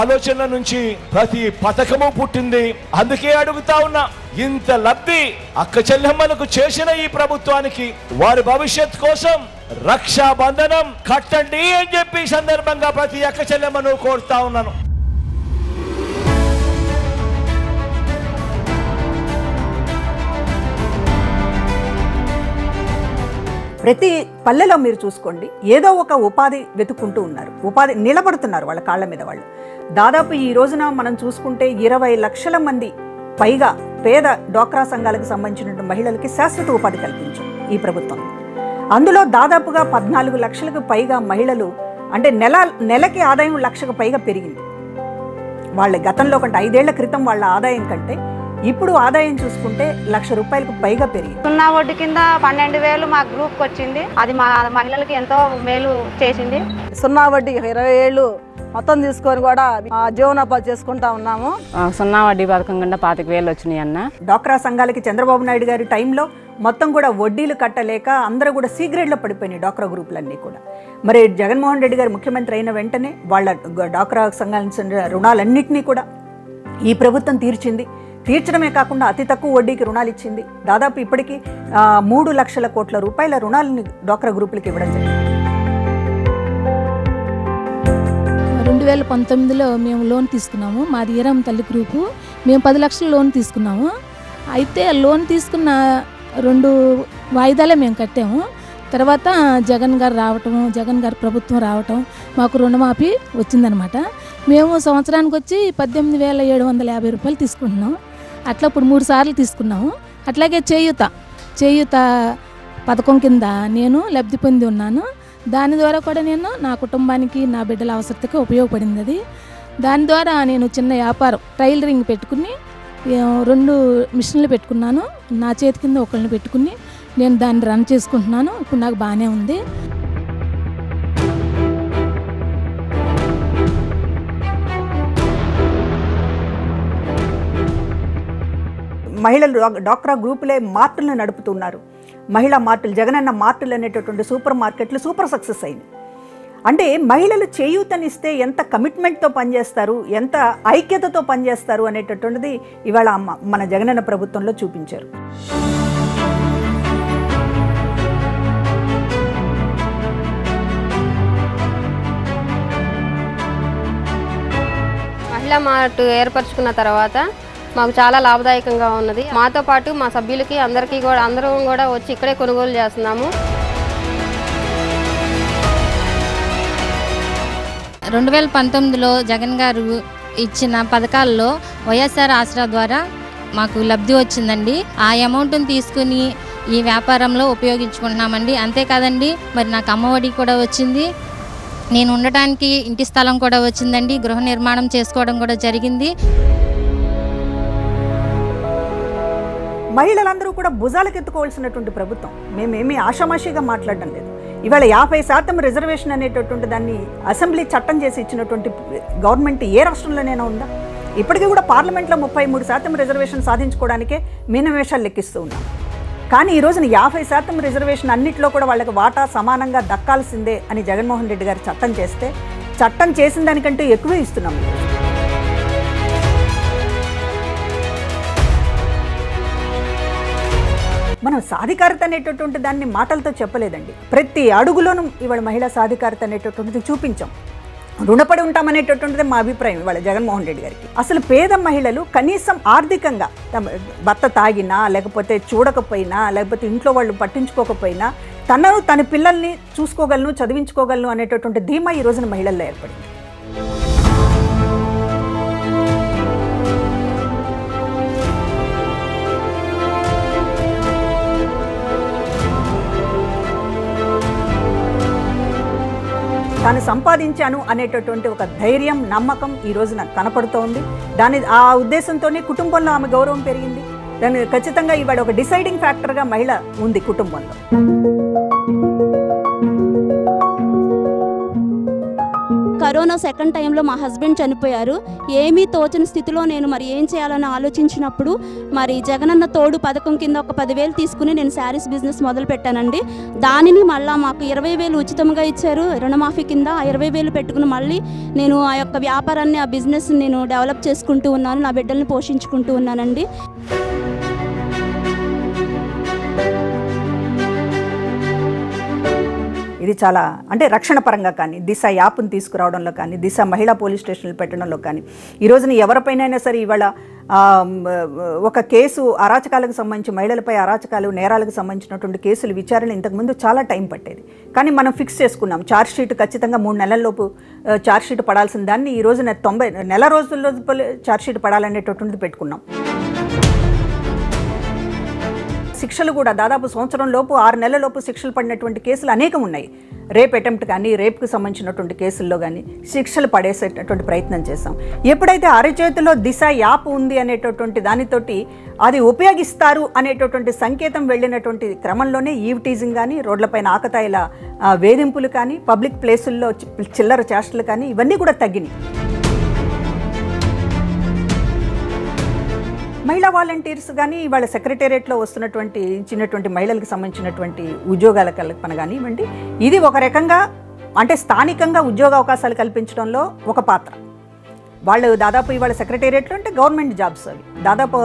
Speaker 2: ఆలోచన నుంచి ప్రతి పథకము పుట్టింది. అందుకే అడుగుతా ఉన్నా, ఇంత లబ్ధి అక్క చెల్లెమ్మలకు చేసిన ఈ ప్రభుత్వానికి వారి భవిష్యత్ కోసం రక్షాబంధనం కట్టండి అని చెప్పి సందర్భంగా ప్రతి అక్క చెల్లెమ్మను కోరుతా ఉన్నాను.
Speaker 13: ప్రతి పల్లెలో మీరు చూసుకోండి, ఏదో ఒక ఉపాధి వెతుక్కుంటూ ఉన్నారు, ఉపాధి నిలబడుతున్నారు వాళ్ళ కాళ్ళ మీద వాళ్ళు. దాదాపు ఈ రోజున మనం చూసుకుంటే 20 లక్షల మంది పైగా పేద డ్వాక్రా సంఘాలకు సంబంధించిన మహిళలకి శాశ్వత ఉపాధి కల్పించింది ఈ ప్రభుత్వం. అందులో దాదాపుగా 14 లక్షలకు పైగా మహిళలు, అంటే నెలకి ఆదాయం 1 లక్షకు పైగా పెరిగింది. వాళ్ళ గతంలో కంటే 5 ఏళ్ల క్రితం వాళ్ళ ఆదాయం కంటే ఇప్పుడు ఆదాయం చూసుకుంటే 1 లక్ష రూపాయలకు పైగా పెరిగింది.
Speaker 20: సున్నా వడ్డీ కింద 12,000 మా గ్రూప్కి వచ్చింది. అది మా మహిళలకి ఎంతో మేలు చేసింది.
Speaker 21: సున్నా వడ్డీ 20 ఏళ్ళు మొత్తం తీసుకొని కూడా జీవనోపాధి చేసుకుంటా ఉన్నాము.
Speaker 11: సున్నా వడ్డీ పథకం కింద 25,000 వచ్చినాయి అన్న.
Speaker 13: డ్వాక్రా సంఘాలకి చంద్రబాబు నాయుడు గారి టైంలో మొత్తం కూడా వడ్డీలు కట్టలేక అందరూ కూడా సి గ్రేడ్లో పడిపోయినాయి డ్వాక్రా గ్రూపులన్నీ కూడా. మరి జగన్మోహన్ రెడ్డి గారు ముఖ్యమంత్రి అయిన వెంటనే వాళ్ళ డ్వాక్రా సంఘాల రుణాలన్నింటినీ కూడా ఈ ప్రభుత్వం తీర్చడమే కాకుండా అతి తక్కువ వడ్డీకి రుణాలు ఇచ్చింది. దాదాపు ఇప్పటికీ 3 లక్షల కోట్ల రూపాయల రుణాలని డ్వాక్రా గ్రూపులకి ఇవ్వడం జరిగింది.
Speaker 22: 2019లో మేము లోన్ తీసుకున్నాము. మాది ఈరం తల్లి గ్రూపు. మేము 10 లక్షల లోన్ తీసుకున్నాము. అయితే లోన్ తీసుకున్న 2 వాయిదాలే మేము కట్టాము. తర్వాత జగన్ గారు ప్రభుత్వం రావటం మాకు రుణమాఫీ వచ్చిందనమాట. మేము సంవత్సరానికి వచ్చి 18,750 రూపాయలు తీసుకుంటున్నాం. అట్లా ఇప్పుడు 3 సార్లు తీసుకున్నాము. అట్లాగే చేయూత పథకం కింద నేను లబ్ధి పొంది ఉన్నాను. దాని ద్వారా కూడా నేను నా కుటుంబానికి, నా బిడ్డల అవసరతకి ఉపయోగపడింది అది. దాని ద్వారా నేను చిన్న వ్యాపారం టైలరింగ్ పెట్టుకుని 2 మిషన్లు పెట్టుకున్నాను. నా చేతి కింద ఒకళ్ళని పెట్టుకుని నేను దాన్ని రన్ చేసుకుంటున్నాను. ఇప్పుడు నాకు బాగానే ఉంది.
Speaker 13: మహిళలు డాక్రా గ్రూపులే మార్టులను నడుపుతున్నారు. మహిళా మార్టులు, జగనన్న మార్టులు అనేటటువంటి సూపర్ మార్కెట్లు సూపర్ సక్సెస్ అయింది. అంటే మహిళలు చేయూతనిస్తే ఎంత కమిట్మెంట్తో పనిచేస్తారు, ఎంత ఐక్యతతో పనిచేస్తారు అనేటటువంటిది ఇవాళ మన జగనన్న ప్రభుత్వంలో చూపించారు.
Speaker 1: మహిళా మార్ట్ ఏర్పరచుకున్న తర్వాత మాకు చాలా లాభదాయకంగా ఉన్నది. మాతో పాటు మా సభ్యులకి అందరం కూడా వచ్చి ఇక్కడే కొనుగోలు చేస్తున్నాము.
Speaker 3: 2019లో జగన్ గారు ఇచ్చిన పథకాల్లో వైఎస్ఆర్ ఆసరా ద్వారా మాకు లబ్ధి వచ్చిందండి. ఆ అమౌంట్ని తీసుకుని ఈ వ్యాపారంలో ఉపయోగించుకుంటున్నామండి. అంతేకాదండి, మరి నాకు అమ్మఒడి కూడా వచ్చింది. నేను ఉండటానికి ఇంటి స్థలం కూడా వచ్చిందండి. గృహ నిర్మాణం చేసుకోవడం కూడా జరిగింది.
Speaker 13: మహిళలందరూ కూడా భుజాలకు ఎత్తుకోవాల్సినటువంటి ప్రభుత్వం. మేమేమీ ఆషామాషిగా మాట్లాడడం లేదు. ఇవాళ 50% రిజర్వేషన్ అనేటటువంటి దాన్ని అసెంబ్లీ చట్టం చేసి ఇచ్చినటువంటి గవర్నమెంట్ ఏ రాష్ట్రంలోనైనా ఉందా? ఇప్పటికీ కూడా పార్లమెంట్లో 33% రిజర్వేషన్ సాధించుకోవడానికే మీనమేషాలు లెక్కిస్తూ ఉన్నాం. కానీ ఈ రోజున 50% రిజర్వేషన్ అన్నింటిలో కూడా వాళ్ళకి వాటా సమానంగా దక్కాల్సిందే అని జగన్మోహన్ రెడ్డి గారు చట్టం చేస్తే, చట్టం చేసిన దానికంటే ఎక్కువే ఇస్తున్నాం. మనం సాధికారత అనేటటువంటి దాన్ని మాటలతో చెప్పలేదండి. ప్రతి అడుగులోనూ ఇవాళ మహిళా సాధికారత అనేటటువంటిది చూపించాం. రుణపడి ఉంటామనేటటువంటిది మా అభిప్రాయం ఇవాళ జగన్మోహన్ రెడ్డి గారికి. అసలు పేద మహిళలు కనీసం ఆర్థికంగా భర్త తాగినా, లేకపోతే చూడకపోయినా, లేకపోతే ఇంట్లో వాళ్ళు పట్టించుకోకపోయినా తన పిల్లల్ని చూసుకోగలను, చదివించుకోగలను అనేటటువంటి ధీమా ఈ రోజున మహిళల్లో ఏర్పడింది. తాను సంపాదించాను అనేటటువంటి ఒక ధైర్యం, నమ్మకం ఈ రోజున కనపడుతోంది. ఆ ఉద్దేశంతోనే కుటుంబంలో ఆమె గౌరవం పెరిగింది. దాన్ని ఖచ్చితంగా ఇవాళ ఒక డిసైడింగ్ ఫ్యాక్టర్గా మహిళ ఉంది కుటుంబంలో.
Speaker 23: కరోనా సెకండ్ టైంలో మా హస్బెండ్ చనిపోయారు. ఏమీ తోచని స్థితిలో నేను మరి ఏం చేయాలని ఆలోచించినప్పుడు మరి జగనన్న తోడు పథకం కింద ఒక 10,000 తీసుకుని నేను శారీస్ బిజినెస్ మొదలు పెట్టానండి. దానిని మళ్ళీ మాకు 20,000 ఉచితంగా ఇచ్చారు రుణమాఫీ కింద. ఆ 20,000 పెట్టుకుని మళ్ళీ నేను ఆ యొక్క వ్యాపారాన్ని, ఆ బిజినెస్ నేను డెవలప్ చేసుకుంటూ ఉన్నాను. నా బిడ్డల్ని పోషించుకుంటూ ఉన్నానండి.
Speaker 13: ఇది చాలా అంటే రక్షణ పరంగా కానీ, దిశ యాప్ను తీసుకురావడంలో కానీ, దిశ మహిళా పోలీస్ స్టేషన్లు పెట్టడంలో కానీ, ఈ రోజున ఎవరిపైనైనా సరే ఇవాళ ఒక కేసు అరాచకాలకు సంబంధించి, మహిళలపై అరాచకాలు, నేరాలకు సంబంధించినటువంటి కేసులు విచారణ ఇంతకుముందు చాలా టైం పట్టేది. కానీ మనం ఫిక్స్ చేసుకున్నాం ఛార్జ్షీట్ ఖచ్చితంగా 3 నెలల్లోపు ఛార్జ్షీట్ పడాల్సిన దాన్ని ఈ రోజున 90 నెల రోజుల్లో ఛార్జ్షీట్ పడాలనేటటువంటిది పెట్టుకున్నాం. శిక్షలు కూడా దాదాపు సంవత్సరం లోపు, 6 నెలల లోపు శిక్షలు పడినటువంటి కేసులు అనేకం ఉన్నాయి. రేప్ అటెంప్ట్ కానీ, రేప్కి సంబంధించినటువంటి కేసుల్లో కానీ శిక్షలు పడేసేటటువంటి ప్రయత్నం చేశాం. ఎప్పుడైతే అరచేతిలో దిశ యాప్ ఉంది అనేటటువంటి దానితోటి అది ఉపయోగిస్తారు అనేటటువంటి సంకేతం వెళ్ళినటువంటి క్రమంలోనే ఈవ్ టీజింగ్ కానీ, రోడ్లపైన ఆకతాయిల వేధింపులు కానీ, పబ్లిక్ ప్లేసుల్లో చిల్లర చేష్టలు కానీ ఇవన్నీ కూడా తగ్గినాయి. మహిళా వాలంటీర్స్ కానీ, ఇవాళ సెక్రటేరియట్లో వస్తున్నటువంటి ఇచ్చినటువంటి మహిళలకు సంబంధించినటువంటి ఉద్యోగాల కల్పన కానివ్వండి, ఇది ఒక రకంగా అంటే స్థానికంగా ఉద్యోగ అవకాశాలు కల్పించడంలో ఒక పాత్ర. వాళ్ళు దాదాపు ఇవాళ సెక్రటేరియట్లో అంటే గవర్నమెంట్ జాబ్స్ అవి దాదాపు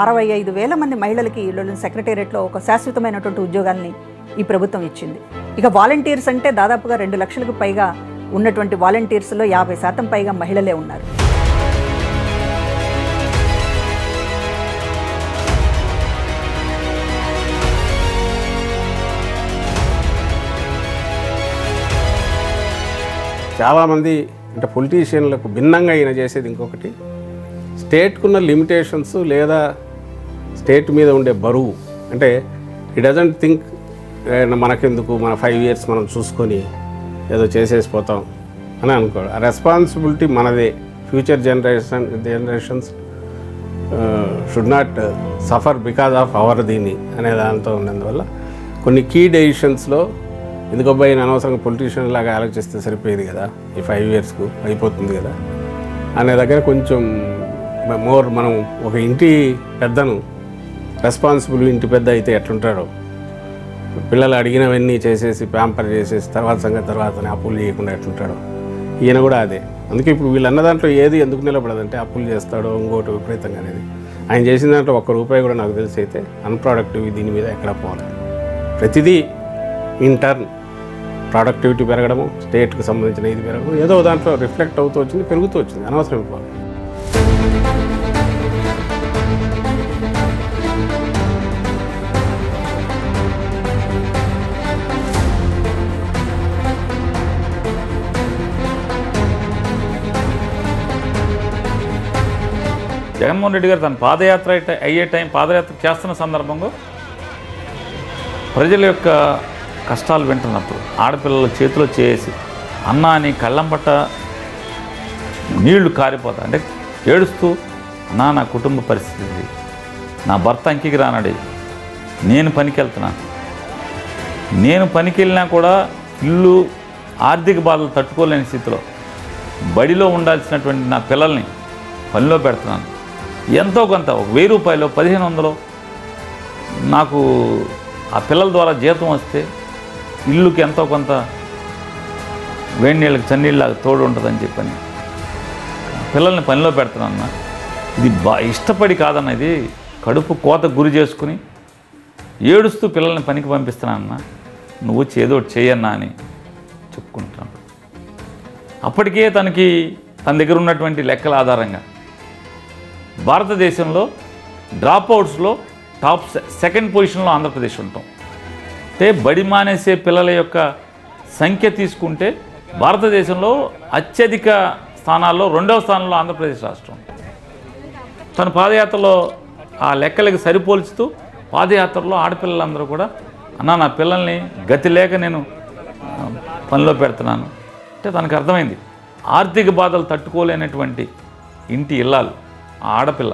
Speaker 13: 65,000 మంది మహిళలకి సెక్రటేరియట్లో ఒక శాశ్వతమైనటువంటి ఉద్యోగాల్ని ఈ ప్రభుత్వం ఇచ్చింది. ఇక వాలంటీర్స్ అంటే దాదాపుగా 2 లక్షలకు పైగా ఉన్నటువంటి వాలంటీర్స్లో 50% పైగా మహిళలే ఉన్నారు.
Speaker 7: చాలామంది అంటే పొలిటీషియన్లకు భిన్నంగా ఈయన చేసేది ఇంకొకటి, స్టేట్కున్న లిమిటేషన్స్ లేదా స్టేట్ మీద ఉండే బరువు. అంటే ఈ డజంట్ థింక్ మనకెందుకు, మన 5 years మనం చూసుకొని ఏదో చేసేసిపోతాం అని అనుకోడు. ఆ రెస్పాన్సిబిలిటీ మనదే. Future generations should not suffer because of our దీని అనే దాంతో ఉన్నందువల్ల కొన్ని కీ డెసిషన్స్లో ఎందుకబ్బా ఈయన అనవసరంగా పొలిటీషియన్ లాగా ఆలోచిస్తే సరిపోయేది కదా, ఈ 5 yearsకు అయిపోతుంది కదా అనే దగ్గర కొంచెం మనం ఒక ఇంటి పెద్దను రెస్పాన్సిబుల్ ఇంటి పెద్ద అయితే ఎట్లుంటాడో, పిల్లలు అడిగినవన్నీ చేసేసి ప్యాంపర్ చేసేసి తర్వాత సంగతి తర్వాతనే అప్పులు చేయకుండా ఎట్లుంటాడో, ఈయన కూడా అదే. అందుకే ఇప్పుడు వీళ్ళు అన్న దాంట్లో ఏది ఎందుకు నిలబడదంటే అప్పులు చేస్తాడో ఇంకోటి విపరీతంగా అనేది. ఆయన చేసిన దాంట్లో ₹1 కూడా నాకు తెలిసి అయితే అన్ప్రొడక్టివ్ దీని మీద ఎక్కడ పోవాలి. ప్రతిదీ ఇన్ టర్న్ ప్రొడక్టివిటీ పెరగడము, స్టేట్కి సంబంధించిన ఇది పెరగడం, ఏదో దాంట్లో రిఫ్లెక్ట్ అవుతూ వచ్చింది, పెరుగుతూ వచ్చింది, అనవసరం పోవాలి.
Speaker 18: జగన్మోహన్ రెడ్డి గారు తన పాదయాత్ర అయ్యే పాదయాత్ర చేస్తున్న సందర్భంలో ప్రజల యొక్క కష్టాలు వింటున్నప్పుడు ఆడపిల్లల చేతిలో చేసి అన్నా అని కళ్ళంపట్ట నీళ్లు కారిపోతా అంటే ఏడుస్తూ, అన్నా నా కుటుంబ పరిస్థితి, నా భర్త అంకికి రానడి, నేను పనికి వెళ్తున్నాను, నేను పనికి వెళ్ళినా కూడా ఇల్లు ఆర్థిక బాధలు తట్టుకోలేని స్థితిలో బడిలో ఉండాల్సినటువంటి నా పిల్లల్ని పనిలో పెడుతున్నాను, ఎంతో కొంత ₹1000 1500 నాకు ఆ పిల్లల ద్వారా జీతం వస్తే ఇల్లుకి ఎంతో కొంత వేడి నీళ్ళకి చన్నీళ్ళకి తోడు ఉంటుందని చెప్పని పిల్లల్ని పనిలో పెడుతున్నాన్న. ఇది ఇష్టపడి కాదన్న, ఇది కడుపు కోత గురి చేసుకుని ఏడుస్తూ పిల్లల్ని పనికి పంపిస్తున్నానన్న, నువ్వు వచ్చి ఏదో ఒకటి చేయన్నా అని చెప్పుకుంటున్నాను. అప్పటికే తనకి తన దగ్గర ఉన్నటువంటి లెక్కల ఆధారంగా భారతదేశంలో డ్రాప్అవుట్స్లో టాప్ 2nd పొజిషన్లో ఆంధ్రప్రదేశ్ ఉంటాం. అంటే బడి మానేసే పిల్లల యొక్క సంఖ్య తీసుకుంటే భారతదేశంలో అత్యధిక స్థానాల్లో 2వ స్థానంలో ఆంధ్రప్రదేశ్ రాష్ట్రం. తన పాదయాత్రలో ఆ లెక్కలకి సరిపోల్చుతూ పాదయాత్రలో ఆడపిల్లలందరూ కూడా, అన్నా నా పిల్లల్ని గతి లేక నేను పనిలో పెడుతున్నాను అంటే తనకు అర్థమైంది. ఆర్థిక బాధలు తట్టుకోలేనటువంటి ఇంటి ఇల్లాలు ఆ ఆడపిల్ల,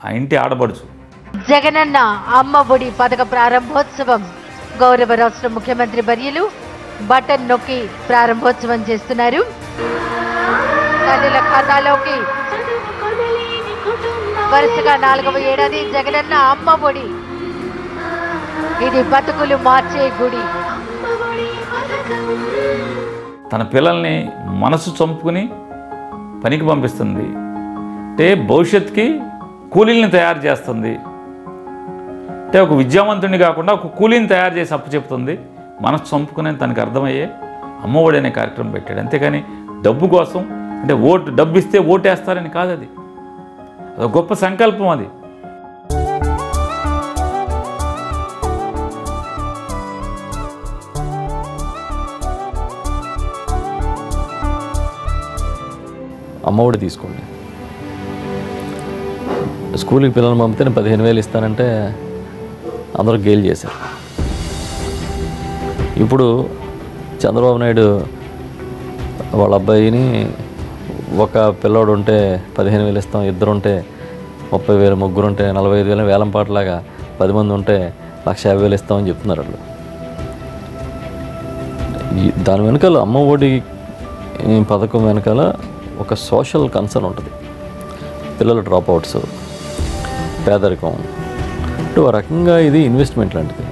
Speaker 18: ఆ ఇంటి ఆడబడుచు.
Speaker 5: జగనన్న అమ్మ ఒడి పథక ప్రారంభోత్సవం గౌరవ రాష్ట్ర ముఖ్యమంత్రి వర్యులు బటన్ నొక్కి ప్రారంభోత్సవం చేస్తున్నారు. తల్లుల ఖాతాలోకి వరుసగా 4వ ఏడాది జగనన్న అమ్మ ఒడి. ఇది బతుకులు మార్చే గుడి.
Speaker 18: తన పిల్లల్ని మనసు చంపుకుని పనికి పంపిస్తుంది అంటే భవిష్యత్తుకి కూలీల్ని తయారు చేస్తుంది. అంటే ఒక విద్యావంతుడిని కాకుండా ఒక కూలీని తయారు చేసి అప్పు చెప్తుంది. మనసు చంపుకునే తనకు అర్థమయ్యే అమ్మఒడి అనే కార్యక్రమం పెట్టాడు. అంతేకాని డబ్బు కోసం అంటే డబ్బు ఇస్తే ఓటేస్తారని కాదు, అది గొప్ప సంకల్పం. అది
Speaker 4: అమ్మఒడి తీసుకోండి. స్కూల్కి పిల్లల్ని పంపితే నేను 15,000 ఇస్తానంటే అందరూ గేలు చేశారు. ఇప్పుడు చంద్రబాబు నాయుడు వాళ్ళ అబ్బాయిని ఒక పిల్లోడు ఉంటే 15,000 ఇస్తాం, ఇద్దరు ఉంటే 30,000, ముగ్గురు ఉంటే 45,000, వేలంపాటలాగా 10 మంది ఉంటే 1,50,000 ఇస్తామని చెప్తున్నారు వాళ్ళు. దాని వెనకాల అమ్మఒడి పథకం వెనకాల ఒక సోషల్ కన్సర్న్ ఉంటుంది. పిల్లల డ్రాప్అవుట్స్, పేదరికం అంటే ఒక రకంగా ఇది ఇన్వెస్ట్మెంట్ లాంటిది,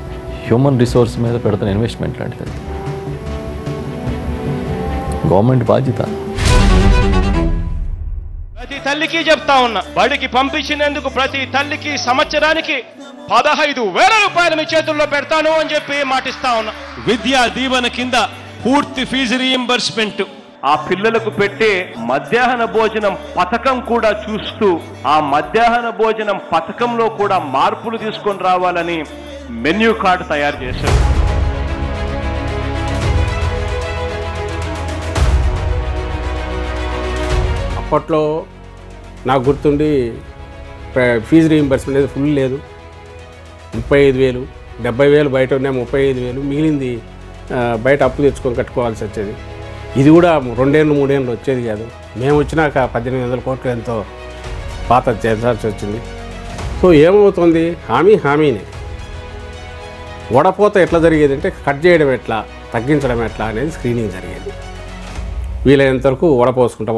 Speaker 4: హ్యూమన్ రిసోర్స్ మీద పెడుతున్న ఇన్వెస్ట్మెంట్ లాంటిది. గవర్నమెంట్ బాధ్యత.
Speaker 2: ప్రతి తల్లికి చెప్తా ఉన్నా, బడికి పంపించినందుకు ప్రతి తల్లికి సంవత్సరానికి 15,000 రూపాయలు మీ చేతుల్లో పెడతాను అని చెప్పి మాటిస్తా ఉన్నా. విద్యా దీవెన కింద పూర్తి ఫీజు రీయింబర్స్మెంట్, ఆ పిల్లలకు పెట్టే మధ్యాహ్న భోజనం పథకం కూడా చూస్తూ ఆ మధ్యాహ్న భోజనం పథకంలో కూడా మార్పులు తీసుకొని రావాలని మెన్యూ కార్డు తయారు చేశారు.
Speaker 7: అప్పట్లో నాకు గుర్తుండి ఫీజు రీయింబర్స్మెంట్ అనేది ఫుల్ లేదు. 35,000, 70,000 బయట ఉన్నాయి, 35,000 మిగిలింది బయట అప్పు తెచ్చుకొని కట్టుకోవాల్సి వచ్చేది. ఇది కూడా 2 ఏళ్ళు 3 ఏళ్ళు వచ్చేది కాదు. మేము వచ్చినాక 1,800 కోట్లు ఎంతో పాత చేర్చాల్సి వచ్చింది. సో ఏమవుతుంది, హామీనే. వడపోత ఎట్లా జరిగేది అంటే కట్ చేయడం ఎట్లా, తగ్గించడం ఎట్లా అనేది స్క్రీనింగ్ జరిగేది. వీలైనంత వరకు వడపోసుకుంటా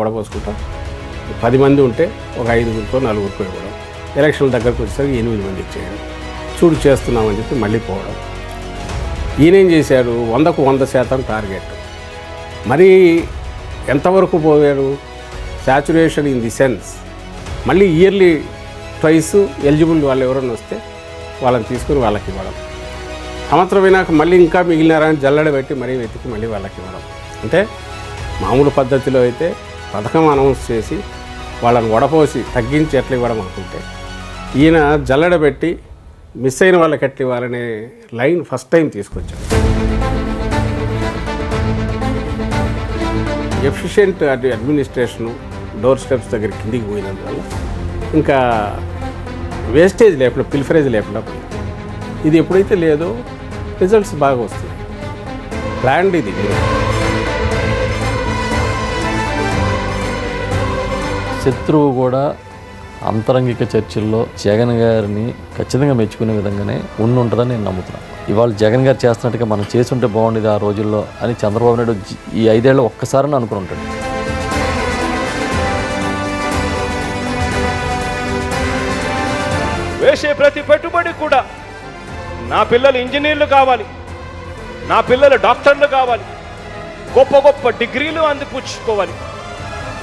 Speaker 7: 10 మంది ఉంటే ఒక 5గురికో 4గురికో ఇవ్వడం, ఎలక్షన్ల దగ్గరకు వచ్చేసరికి 8 మందికి చేయడం, చూడు చేస్తున్నామని చెప్పి మళ్ళీ పోవడం. ఈయనేం చేశాడు, 100కు 100% టార్గెట్. మరి ఎంతవరకు పోయాడు, సాచురేషన్ ఇన్ ది సెన్స్ మళ్ళీ ఇయర్లీ ట్వైస్ ఎలిజిబుల్ వాళ్ళు ఎవరైనా వస్తే వాళ్ళని తీసుకుని వాళ్ళకి ఇవ్వడం, సంవత్సరం అయినాక మళ్ళీ ఇంకా మిగిలినారని జల్లడబెట్టి మరీ వెతికి మళ్ళీ వాళ్ళకి ఇవ్వడం. అంటే మామూలు పద్ధతిలో అయితే పథకం అనౌన్స్ చేసి వాళ్ళని వడపోసి తగ్గించి ఎట్లా ఇవ్వడం అనుకుంటే, ఈయన జల్లడబెట్టి మిస్ అయిన వాళ్ళకి ఎట్లా ఇవ్వాలనే లైన్ ఫస్ట్ టైం తీసుకొచ్చాడు. ఎఫిషియెంట్ అడ్మినిస్ట్రేషను డోర్ స్టెప్స్ దగ్గర కిందికి పోయినందువల్ల ఇంకా వేస్టేజ్ లేకుండా పిల్ఫరేజ్ లేకుండా పోయింది. ఇది ఎప్పుడైతే లేదో రిజల్ట్స్ బాగా వస్తాయి. ప్లాన్డ్ ఇది.
Speaker 4: శత్రువు కూడా అంతరంగిక చర్చల్లో జగన్ గారిని ఖచ్చితంగా మెచ్చుకునే విధంగానే ఉంటుందని నేను నమ్ముతున్నాను. ఇవాళ జగన్ గారు చేస్తున్నట్టుగా మనం చేస్తుంటే బాగుండేది ఆ రోజుల్లో అని చంద్రబాబు నాయుడు ఈ 5 ఏళ్ళు ఒక్కసారి అనుకుని ఉంటాడు.
Speaker 2: వేసే ప్రతి పెట్టుబడి కూడా నా పిల్లలు ఇంజనీర్లు కావాలి, నా పిల్లలు డాక్టర్లు కావాలి, గొప్ప గొప్ప డిగ్రీలు అందిపుచ్చుకోవాలి.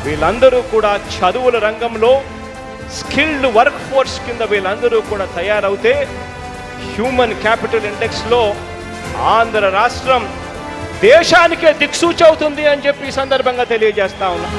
Speaker 2: వీళ్ళందరూ కూడా చదువుల రంగంలో స్కిల్డ్ వర్క్ ఫోర్స్ కింద వీళ్ళందరూ కూడా తయారవుతే హ్యూమన్ క్యాపిటల్ ఇండెక్స్లో ఆంధ్ర రాష్ట్రం దేశానికే దిక్సూచి అవుతుంది అని చెప్పి ఈ సందర్భంగా తెలియజేస్తా ఉన్నా.